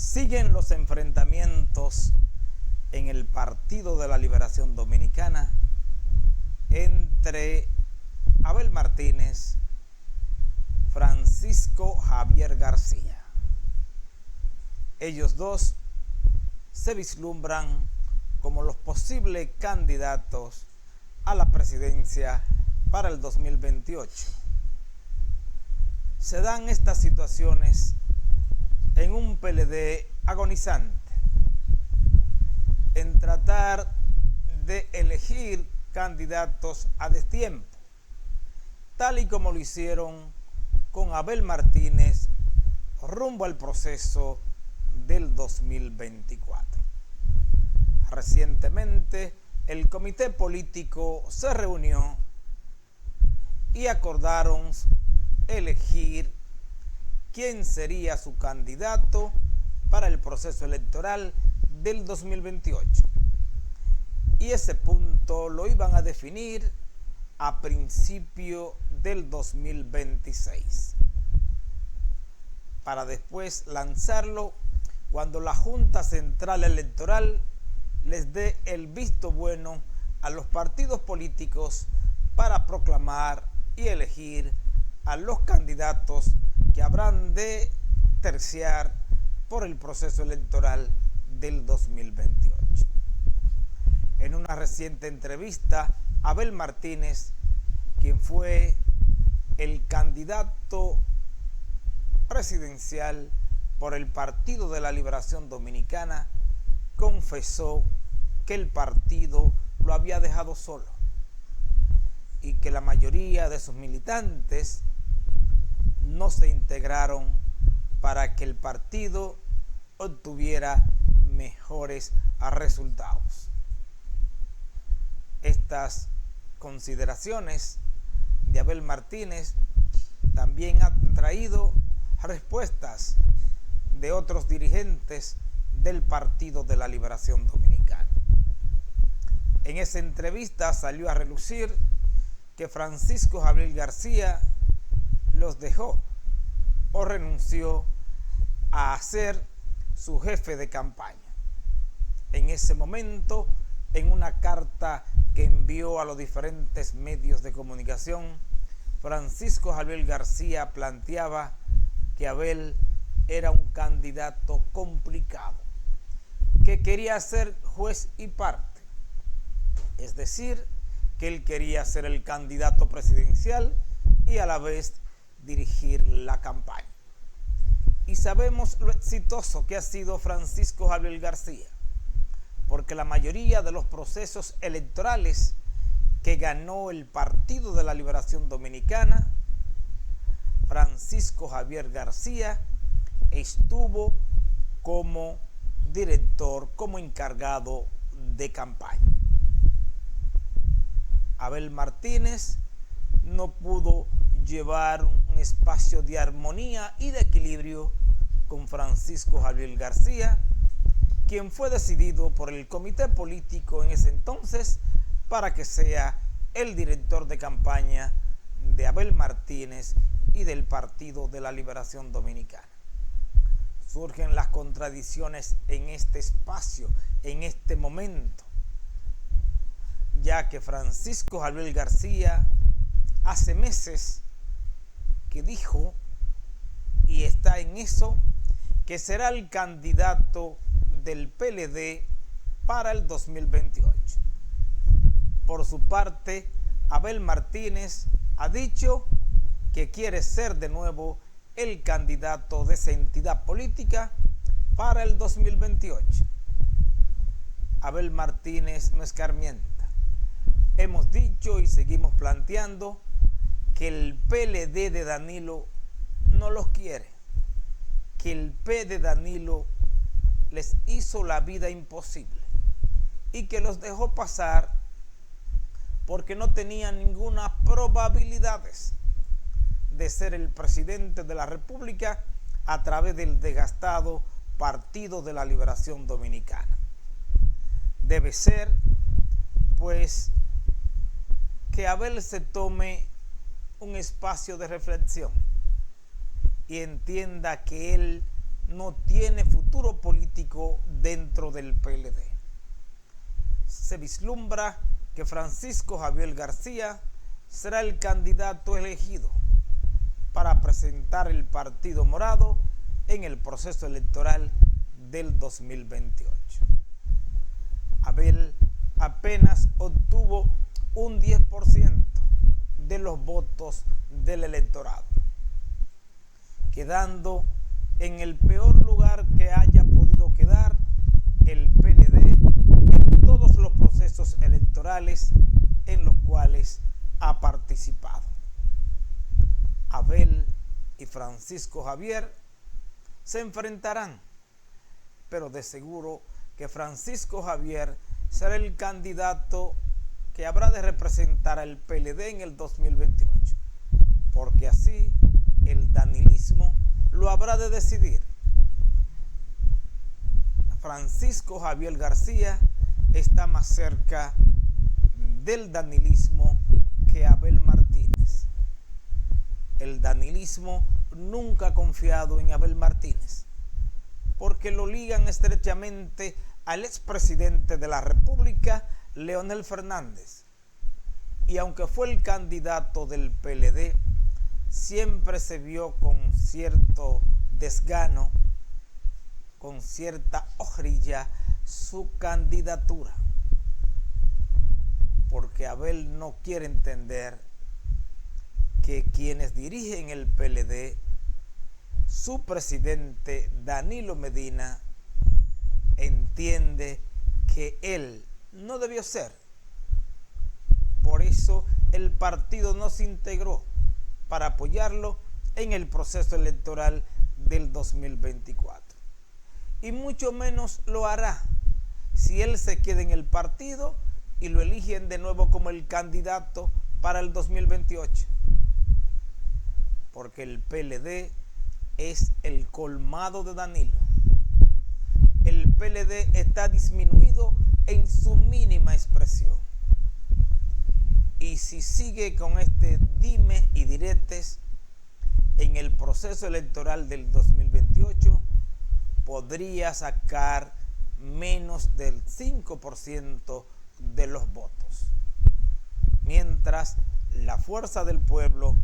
Siguen los enfrentamientos en el Partido de la Liberación Dominicana entre Abel Martínez, Francisco Javier García. Ellos dos se vislumbran como los posibles candidatos a la presidencia para el 2028. Se dan estas situaciones en un PLD agonizante, en tratar de elegir candidatos a destiempo, tal y como lo hicieron con Abel Martínez rumbo al proceso del 2024. Recientemente, el comité político se reunió y acordaron elegir quién sería su candidato para el proceso electoral del 2028. Y ese punto lo iban a definir a principio del 2026, para después lanzarlo cuando la Junta Central Electoral les dé el visto bueno a los partidos políticos para proclamar y elegir a los candidatos que habrán de terciar por el proceso electoral del 2028. En una reciente entrevista, Abel Martínez, quien fue el candidato presidencial por el Partido de la Liberación Dominicana, confesó que el partido lo había dejado solo y que la mayoría de sus militantes no se integraron para que el partido obtuviera mejores resultados. Estas consideraciones de Abel Martínez también han traído respuestas de otros dirigentes del Partido de la Liberación Dominicana. En esa entrevista salió a relucir que Francisco Javier García los dejó o renunció a ser su jefe de campaña. En ese momento, en una carta que envió a los diferentes medios de comunicación, Francisco Javier García planteaba que Abel era un candidato complicado, que quería ser juez y parte, es decir, que él quería ser el candidato presidencial y a la vez dirigir la campaña. Y sabemos lo exitoso que ha sido Francisco Javier García, porque la mayoría de los procesos electorales que ganó el Partido de la Liberación Dominicana, Francisco Javier García estuvo como director, como encargado de campaña. Abel Martínez no pudo llevar un espacio de armonía y de equilibrio con Francisco Javier García, quien fue decidido por el comité político en ese entonces para que sea el director de campaña de Abel Martínez y del Partido de la Liberación Dominicana. Surgen las contradicciones en este espacio, en este momento, ya que Francisco Javier García hace meses que dijo, y está en eso, que será el candidato del PLD para el 2028. Por su parte, Abel Martínez ha dicho que quiere ser de nuevo el candidato de esa entidad política para el 2028. Abel Martínez no escarmienta. Hemos dicho y seguimos planteando que el PLD de Danilo no los quiere, que el P de Danilo les hizo la vida imposible y que los dejó pasar porque no tenían ninguna probabilidades de ser el presidente de la República a través del desgastado Partido de la Liberación Dominicana. Debe ser, pues, que Abel se tome un espacio de reflexión y entienda que él no tiene futuro político dentro del PLD. Se vislumbra que Francisco Javier García será el candidato elegido para presentar el Partido Morado en el proceso electoral del 2028. Abel apenas obtuvo un 10% de los votos del electorado, quedando en el peor lugar que haya podido quedar el PLD en todos los procesos electorales en los cuales ha participado. Abel y Francisco Javier se enfrentarán, pero de seguro que Francisco Javier será el candidato que habrá de representar al PLD en el 2028, porque así el danilismo lo habrá de decidir. Francisco Javier García está más cerca del danilismo que Abel Martínez. El danilismo nunca ha confiado en Abel Martínez, porque lo ligan estrechamente al expresidente de la República, Leonel Fernández. Y aunque fue el candidato del PLD, siempre se vio con cierto desgano, con cierta ojrilla su candidatura, porque Abel no quiere entender que quienes dirigen el PLD, su presidente Danilo Medina, entiende que él no debió ser. Por eso el partido no se integró para apoyarlo en el proceso electoral del 2024. Y mucho menos lo hará si él se queda en el partido y lo eligen de nuevo como el candidato para el 2028. Porque el PLD es el colmado de Danilo. El PLD está disminuido en su mínima expresión. Y si sigue con este dime y diretes en el proceso electoral del 2028, podría sacar menos del 5% de los votos. Mientras la Fuerza del Pueblo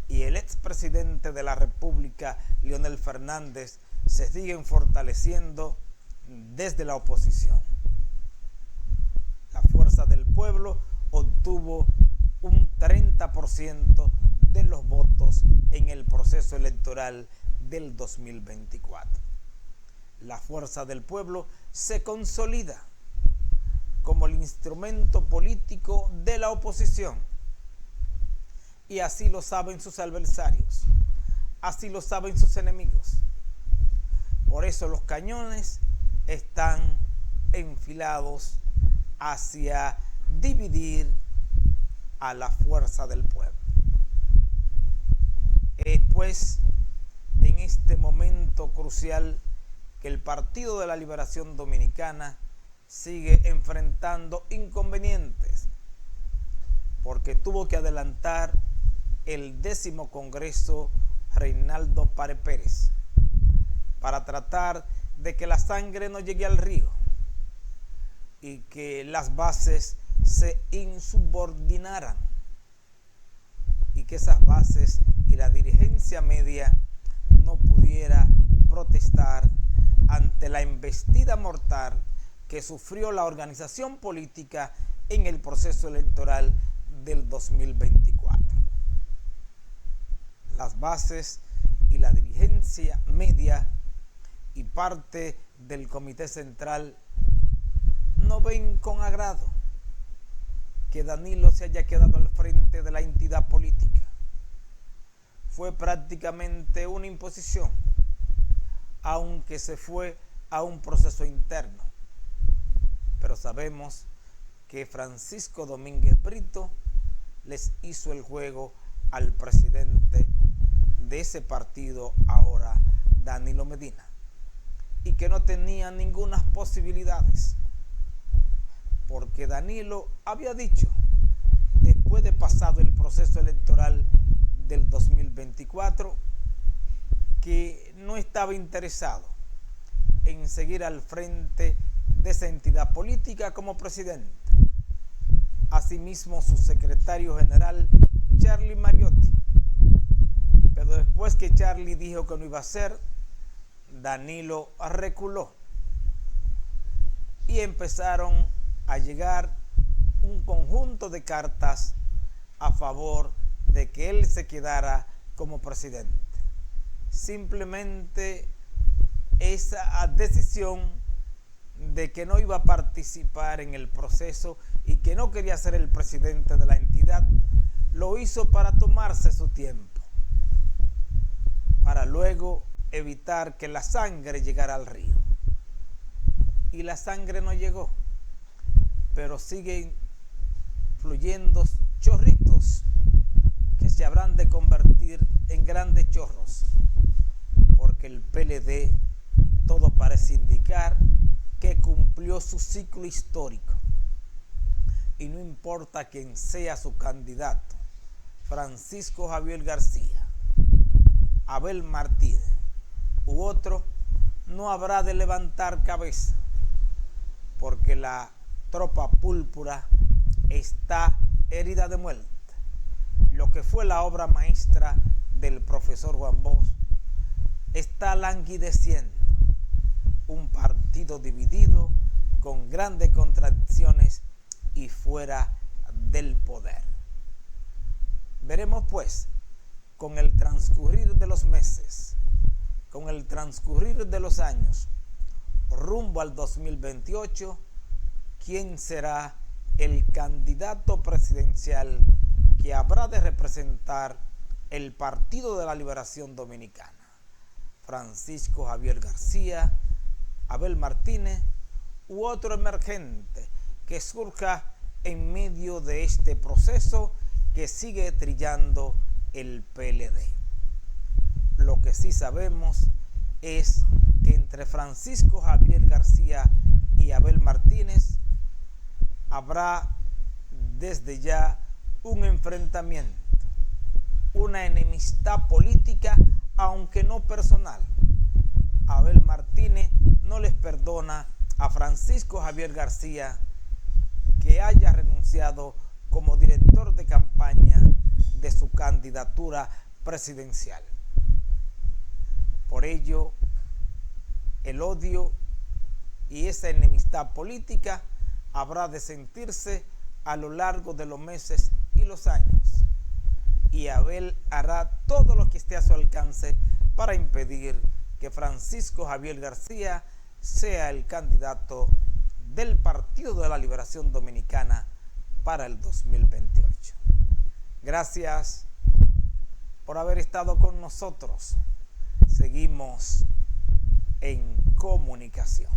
y el expresidente de la República, Leonel Fernández, se siguen fortaleciendo desde la oposición. La Fuerza del Pueblo obtuvo un 30% de los votos en el proceso electoral del 2024. La Fuerza del Pueblo se consolida como el instrumento político de la oposición. Y así lo saben sus adversarios, así lo saben sus enemigos. Por eso los cañones están enfilados hacia dividir a la Fuerza del Pueblo. Es pues en este momento crucial que el Partido de la Liberación Dominicana sigue enfrentando inconvenientes, porque tuvo que adelantar el 10º Congreso Reinaldo Pare Pérez para tratar de que la sangre no llegue al río y que las bases se insubordinaran y que esas bases y la dirigencia media no pudiera protestar ante la embestida mortal que sufrió la organización política en el proceso electoral del 2024. Las bases y la dirigencia media y parte del Comité Central no ven con agrado que Danilo se haya quedado al frente de la entidad política. Fue prácticamente una imposición, aunque se fue a un proceso interno. Pero sabemos que Francisco Domínguez Brito les hizo el juego al presidente de ese partido ahora, Danilo Medina, y que no tenía ninguna posibilidades, porque Danilo había dicho, después de pasado el proceso electoral del 2024, que no estaba interesado en seguir al frente de esa entidad política como presidente. Asimismo, su secretario general, Charlie Mariotti. Pero después que Charlie dijo que no iba a ser, Danilo reculó. Y empezaron a llegar un conjunto de cartas a favor de que él se quedara como presidente. Simplemente esa decisión de que no iba a participar en el proceso y que no quería ser el presidente de la entidad, lo hizo para tomarse su tiempo, para luego evitar que la sangre llegara al río. Y la sangre no llegó, pero siguen fluyendo chorritos que se habrán de convertir en grandes chorros, porque el PLD, todo parece indicar que cumplió su ciclo histórico. Y no importa quién sea su candidato, Francisco Javier García, Abel Martínez u otro, no habrá de levantar cabeza, porque la tropa púrpura está herida de muerte. Lo que fue la obra maestra del profesor Juan Bosch está languideciendo. Un partido dividido, con grandes contradicciones y fuera del poder. Veremos pues, con el transcurrir de los meses, con el transcurrir de los años, rumbo al 2028, quién será el candidato presidencial que habrá de representar el Partido de la Liberación Dominicana. Francisco Javier García, Abel Martínez u otro emergente que surja en medio de este proceso que sigue trillando el PLD. Lo que sí sabemos es que entre Francisco Javier García y Abel Martínez habrá desde ya un enfrentamiento, una enemistad política, aunque no personal. Abel Martínez no les perdona a Francisco Javier García que haya renunciado como director de campaña de su candidatura presidencial. Por ello, el odio y esa enemistad política habrá de sentirse a lo largo de los meses y los años. Y Abel hará todo lo que esté a su alcance para impedir que Francisco Javier García sea el candidato del Partido de la Liberación Dominicana para el 2028. Gracias por haber estado con nosotros. Seguimos en comunicación.